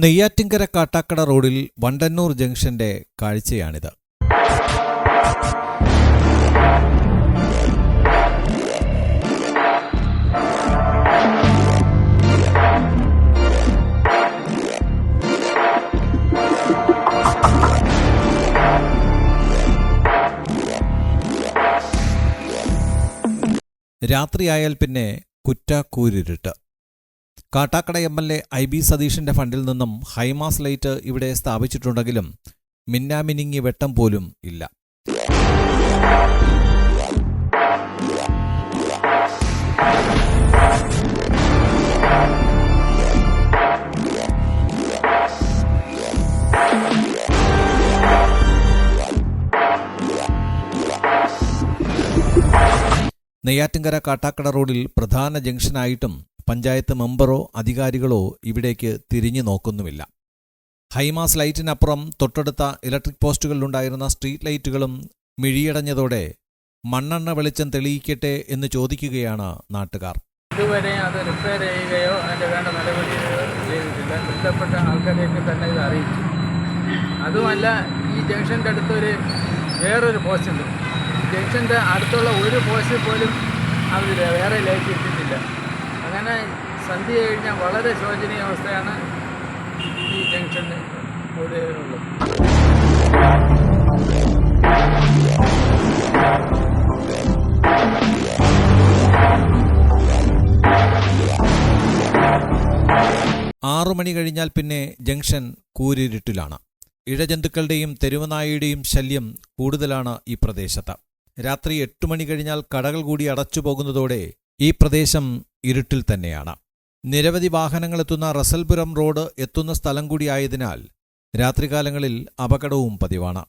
നെയ്യാറ്റിൻകര കാട്ടാക്കട റോഡിൽ വണ്ടന്നൂർ ജംഗ്ഷന്റെ കാഴ്ചയാണിത്. രാത്രിയായാൽ പിന്നെ കുറ്റാക്കൂരിരുട്ട്. കാട്ടാക്കട എം.എൽ.എ. IB സതീഷിന്റെ ഫണ്ടിൽ നിന്നും ഹൈമാസ് ലൈറ്റ് ഇവിടെ സ്ഥാപിച്ചിട്ടുണ്ടെങ്കിലും മിന്നാമിനുങ്ങി വെട്ടം പോലും ഇല്ല. നെയ്യാറ്റിൻകര കാട്ടാക്കട റോഡിൽ പ്രധാന ജംഗ്ഷനായിട്ടും പഞ്ചായത്ത് മെമ്പറോ അധികാരികളോ ഇവിടേക്ക് തിരിഞ്ഞു നോക്കുന്നുമില്ല. ഹൈമാസ് ലൈറ്റിനപ്പുറം തൊട്ടടുത്ത ഇലക്ട്രിക് പോസ്റ്റുകളിലുണ്ടായിരുന്ന സ്ട്രീറ്റ് ലൈറ്റുകളും മിഴിയടഞ്ഞതോടെ മണ്ണെണ്ണ വെളിച്ചം തെളിയിക്കട്ടെ എന്ന് ചോദിക്കുകയാണ് നാട്ടുകാർ. ഇതുവരെ അത് റിപ്പയർ ചെയ്യുകയോ അതിൻ്റെ വേണ്ട നടപടിയോ ചെയ്തിട്ടില്ല. ബന്ധപ്പെട്ട ആൾക്കാരെയൊക്കെ തന്നെ ഇത് അറിയിച്ചു. അതുമല്ല, ഈ ജംഗ്ഷൻ്റെ അടുത്തൊരു വേറൊരു പോസ്റ്റുണ്ട്. ജംഗ്ഷൻ്റെ അടുത്തുള്ള ഒരു പോസ്റ്റിൽ പോലും അവർ വേറെ ലൈറ്റ് ഇട്ടിട്ടില്ല. അങ്ങനെ സന്ധ്യ കഴിഞ്ഞാൽ വളരെ ശോചനീയ അവസ്ഥയാണ് ഈ ജംഗ്ഷന് പൊതുവെയുള്ളത്. മണി കഴിഞ്ഞാൽ പിന്നെ ജംഗ്ഷൻ കൂരിരുട്ടിലാണ്. ഇഴജന്തുക്കളുടെയും തെരുവുനായയുടെയും ശല്യം കൂടുതലാണ് ഈ പ്രദേശത്ത്. രാത്രി 8 മണി കഴിഞ്ഞാൽ കടകൾ കൂടി അടച്ചുപോകുന്നതോടെ ഈ പ്രദേശം ഇരുട്ടിൽ തന്നെയാണ്. നിരവധി വാഹനങ്ങളെത്തുന്ന റസൽപുരം റോഡ് എത്തുന്ന സ്ഥലം കൂടിയായതിനാൽ രാത്രികാലങ്ങളിൽ അപകടവും പതിവാണ്.